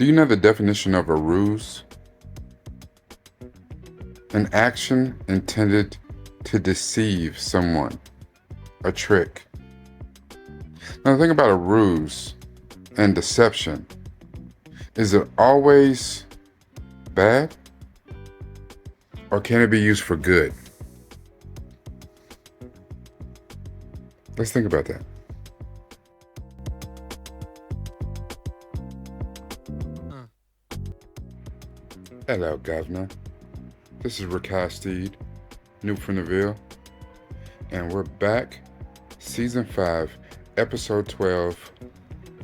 Do you know the definition of a ruse? An action intended to deceive someone, a trick. Now think about a ruse and deception. Is it always bad? Or can it be used for good? Let's think about that. Hello, Governor. This is Rakastede, new from the Ville, and we're back, Season 5, Episode 12,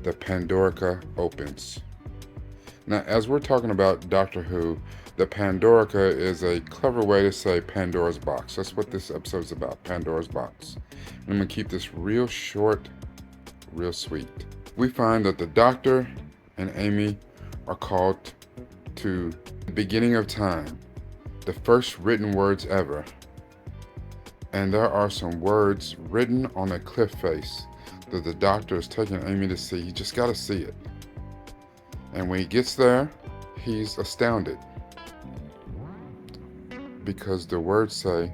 The Pandorica Opens. Now, as we're talking about Doctor Who, the Pandorica is a clever way to say Pandora's box. That's what this episode is about, Pandora's box. And I'm going to keep this real short, real sweet. We find that the Doctor and Amy are called to the beginning of time, the first written words ever. And there are some words written on a cliff face that the Doctor is taking Amy to see. He just got to see it. And when he gets there, he's astounded because the words say,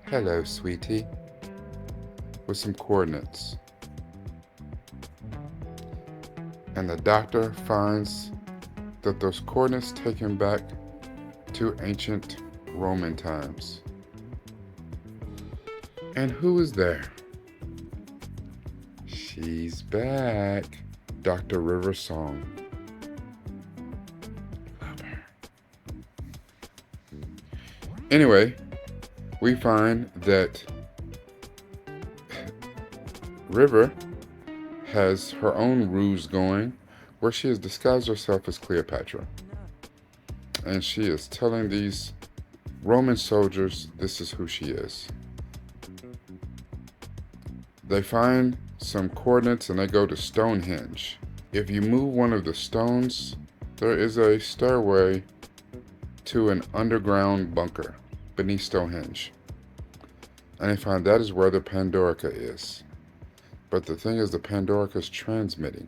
"Hello, sweetie," with some coordinates. And the Doctor finds that those coordinates take him back to ancient Roman times. And who is there? She's back. Dr. River's song. Love her. Anyway, we find that River has her own ruse going where she has disguised herself as Cleopatra. And she is telling these Roman soldiers this is who she is. They find some coordinates and they go to Stonehenge. If you move one of the stones, there is a stairway to an underground bunker beneath Stonehenge. And they find that is where the Pandorica is. But the thing is, the Pandorica is transmitting.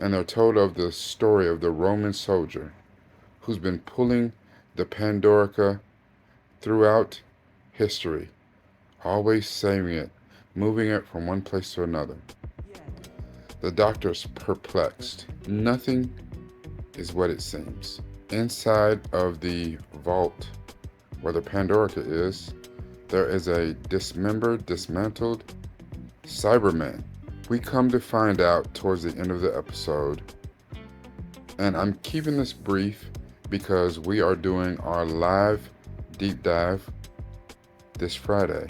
And they're told of the story of the Roman soldier who's been pulling the Pandorica throughout history, always saving it, moving it from one place to another. The Doctor's perplexed. Nothing is what it seems. Inside of the vault where the Pandorica is, there is a dismembered, dismantled Cyberman. We come to find out towards the end of the episode, and I'm keeping this brief because we are doing our live deep dive this Friday,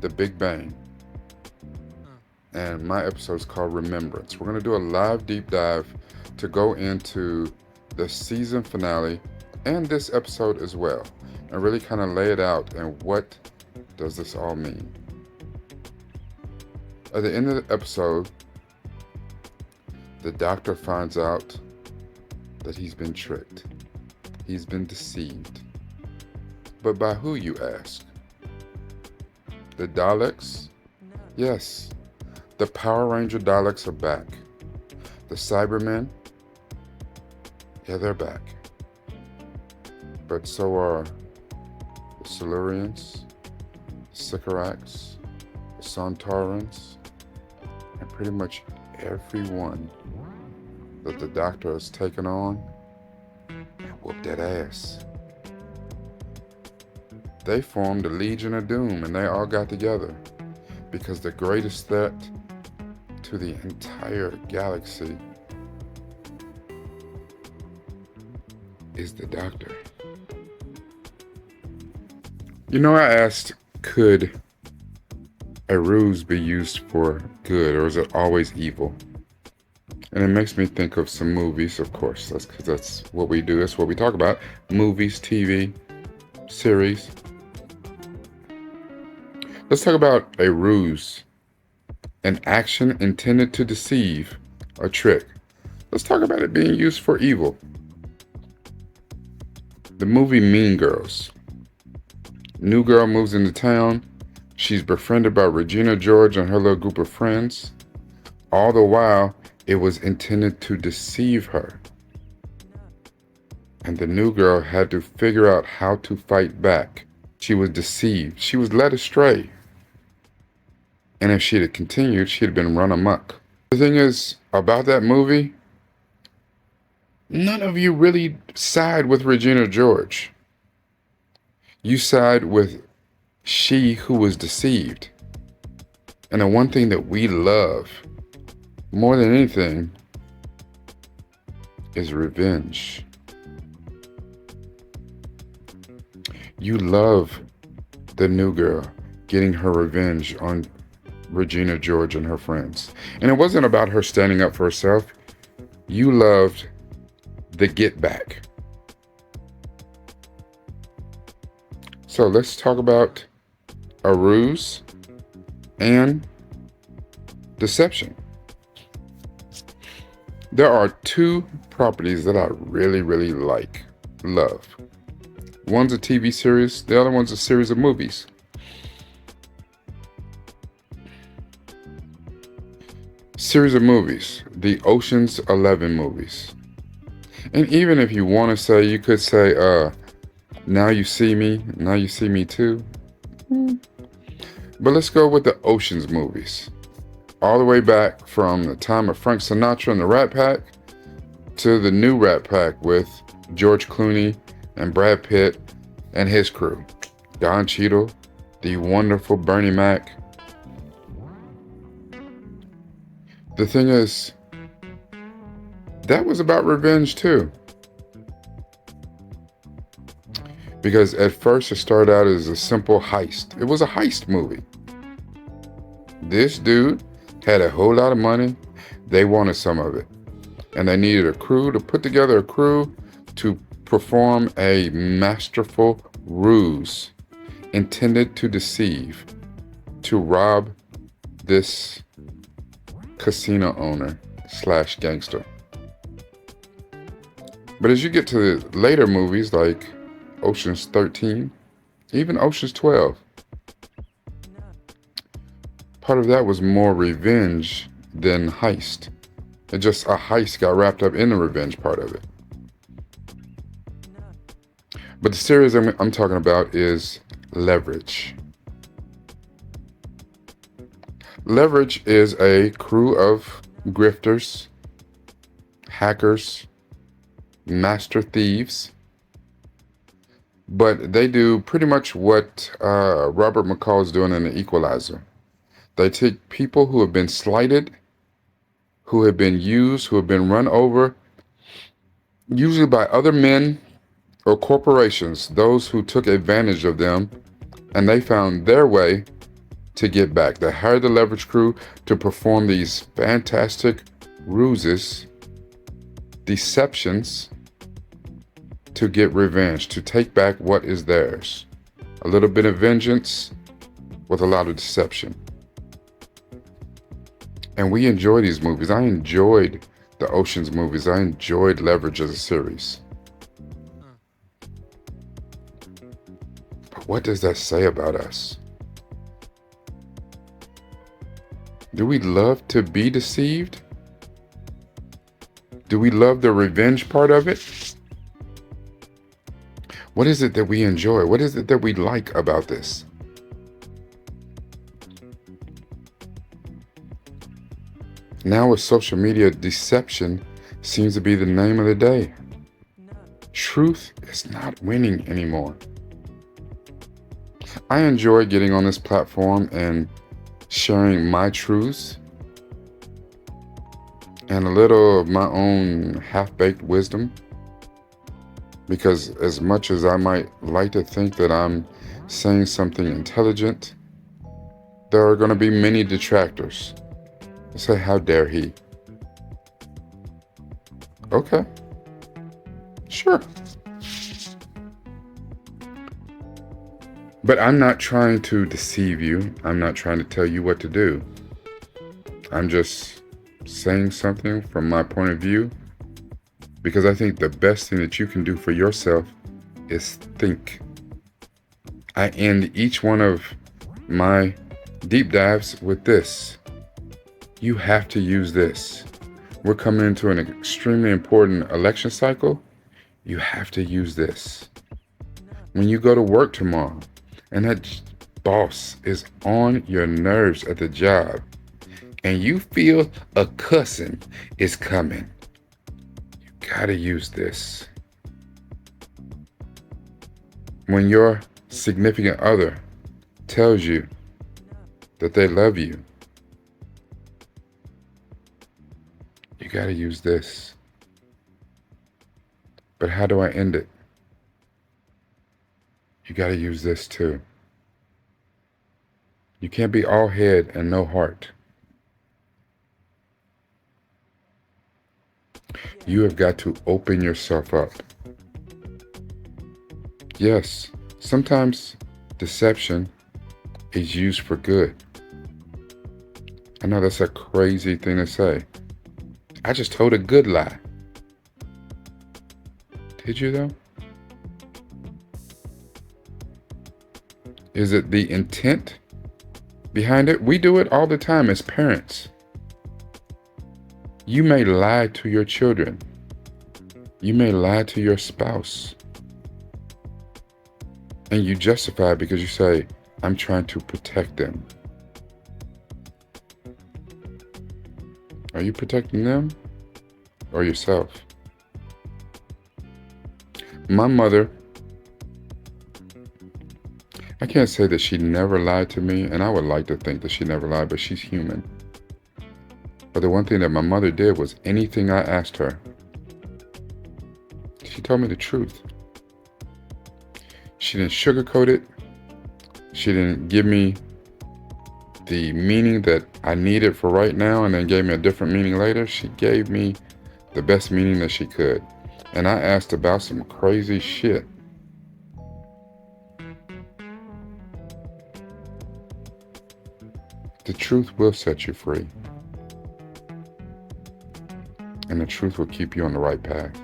The Big Bang. And my episode is called Remembrance. We're going to do a live deep dive to go into the season finale and this episode as well, and really kind of lay it out and what does this all mean. At the end of the episode, the Doctor finds out that he's been tricked. He's been deceived. But by who, you ask? The Daleks? Yes. The Power Ranger Daleks are back. The Cybermen? Yeah, they're back. But so are the Silurians, the Sycorax, the Sontarans, and pretty much everyone that the Doctor has taken on and whooped that ass. They formed a Legion of Doom, and they all got together because the greatest threat to the entire galaxy is the Doctor. You know, I asked, could a ruse be used for good, or is it always evil? And it makes me think of some movies, of course. That's because that's what we do. That's what we talk about. Movies, TV, series. Let's talk about a ruse. An action intended to deceive, a trick. Let's talk about it being used for evil. The movie Mean Girls. New girl moves into town. She's befriended by Regina George and her little group of friends. All the while, It was intended to deceive her. And the new girl had to figure out how to fight back. She was deceived. She was led astray. And if she'd have continued, she'd have been run amok. The thing is, about that movie, none of you really side with Regina George. You side with she who was deceived. And the one thing that we love more than anything is revenge. You love the new girl getting her revenge on Regina George and her friends. And it wasn't about her standing up for herself. You loved the get back. So let's talk about a ruse and deception. There are two properties that I really, really love. One's a TV series, the other one's a series of movies. Series of movies, the Ocean's 11 movies. And even if you want to say, you could say, Now You See Me, Now You See Me Too. But let's go with the Ocean's movies. All the way back from the time of Frank Sinatra and the Rat Pack to the new Rat Pack with George Clooney and Brad Pitt and his crew. Don Cheadle, the wonderful Bernie Mac. The thing is, that was about revenge too. Because at first it started out as a simple heist. It was a heist movie. This dude had a whole lot of money. They wanted some of it. And they needed a crew to put together a crew to perform a masterful ruse intended to deceive, to rob this casino owner / gangster. But as you get to the later movies like Ocean's 13, even Ocean's 12, part of that was more revenge than heist. It just, a heist got wrapped up in the revenge part of it. But the series I'm talking about is Leverage. Leverage is a crew of grifters, hackers, master thieves. But they do pretty much what Robert McCall is doing in The Equalizer. They take people who have been slighted, who have been used, who have been run over, usually by other men or corporations, those who took advantage of them, and they found their way to get back. They hired the Leverage crew to perform these fantastic ruses, deceptions, to get revenge, to take back what is theirs. A little bit of vengeance with a lot of deception. And we enjoy these movies. I enjoyed the Ocean's movies. I enjoyed Leverage as a series. But what does that say about us? Do we love to be deceived? Do we love the revenge part of it? What is it that we enjoy? What is it that we like about this? Now with social media, deception seems to be the name of the day. Truth is not winning anymore. I enjoy getting on this platform and sharing my truths and a little of my own half-baked wisdom. Because as much as I might like to think that I'm saying something intelligent, there are going to be many detractors. They say, how dare he? Okay. Sure. But I'm not trying to deceive you. I'm not trying to tell you what to do. I'm just saying something from my point of view, because I think the best thing that you can do for yourself is think. I end each one of my deep dives with this. You have to use this. we're coming into an extremely important election cycle, you have to use this. When you go to work tomorrow and that boss is on your nerves at the job and you feel a cussing is coming, you gotta use this. When your significant other tells you that they love you, you gotta use this. But how do I end it? You gotta use this too. You can't be all head and no heart. You have got to open yourself up. Yes, sometimes deception is used for good. I know that's a crazy thing to say. I just told a good lie. Did you though? Is it the intent behind it? We do it all the time as parents. You may lie to your children. You may lie to your spouse. And you justify it because you say, I'm trying to protect them. Are you protecting them or yourself? My mother, I can't say that she never lied to me, and I would like to think that she never lied, but she's human. But the one thing that my mother did was anything I asked her, she told me the truth. She didn't sugarcoat it. She didn't give me the meaning that I needed for right now and then gave me a different meaning later. She gave me the best meaning that she could. And I asked about some crazy shit. The truth will set you free. And the truth will keep you on the right path.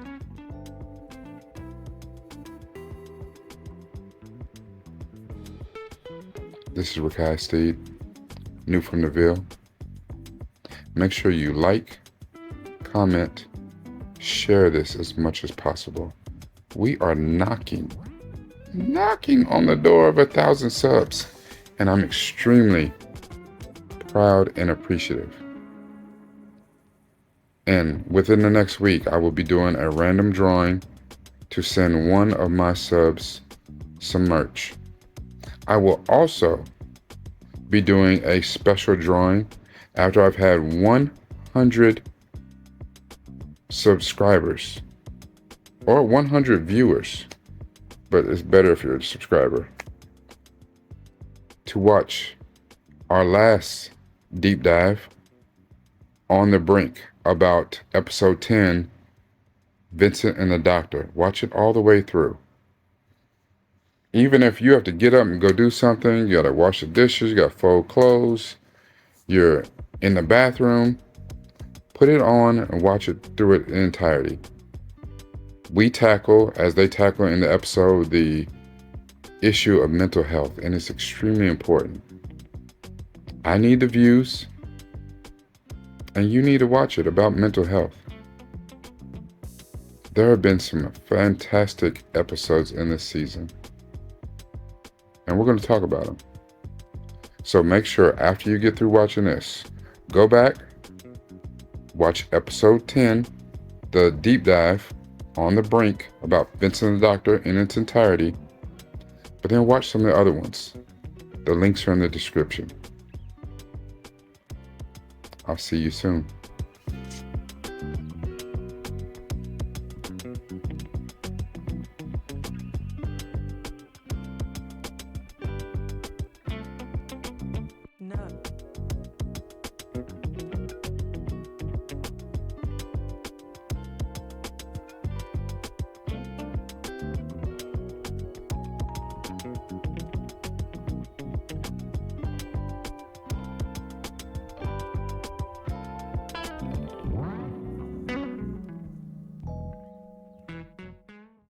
This is Rakai Steed, new from the Ville. Make sure you like, comment, share this as much as possible. We are knocking on the door of 1,000 subs, and I'm extremely proud and appreciative. And within the next week, I will be doing a random drawing to send one of my subs some merch. I will also be doing a special drawing after I've had 100 subscribers or 100 viewers, but it's better if you're a subscriber, to watch our last deep dive on the brink about episode 10, Vincent and the Doctor. Watch it all the way through. Even if you have to get up and go do something, you gotta wash the dishes, you gotta fold clothes, you're in the bathroom, put it on and watch it through it in entirety. We tackle, as they tackle in the episode, the issue of mental health, and it's extremely important. I need the views, and you need to watch it about mental health. There have been some fantastic episodes in this season, and we're going to talk about them. So make sure after you get through watching this, go back, watch episode 10, the deep dive on the brink about Vincent and the Doctor in its entirety, but then watch some of the other ones. The links are in the description. I'll see you soon.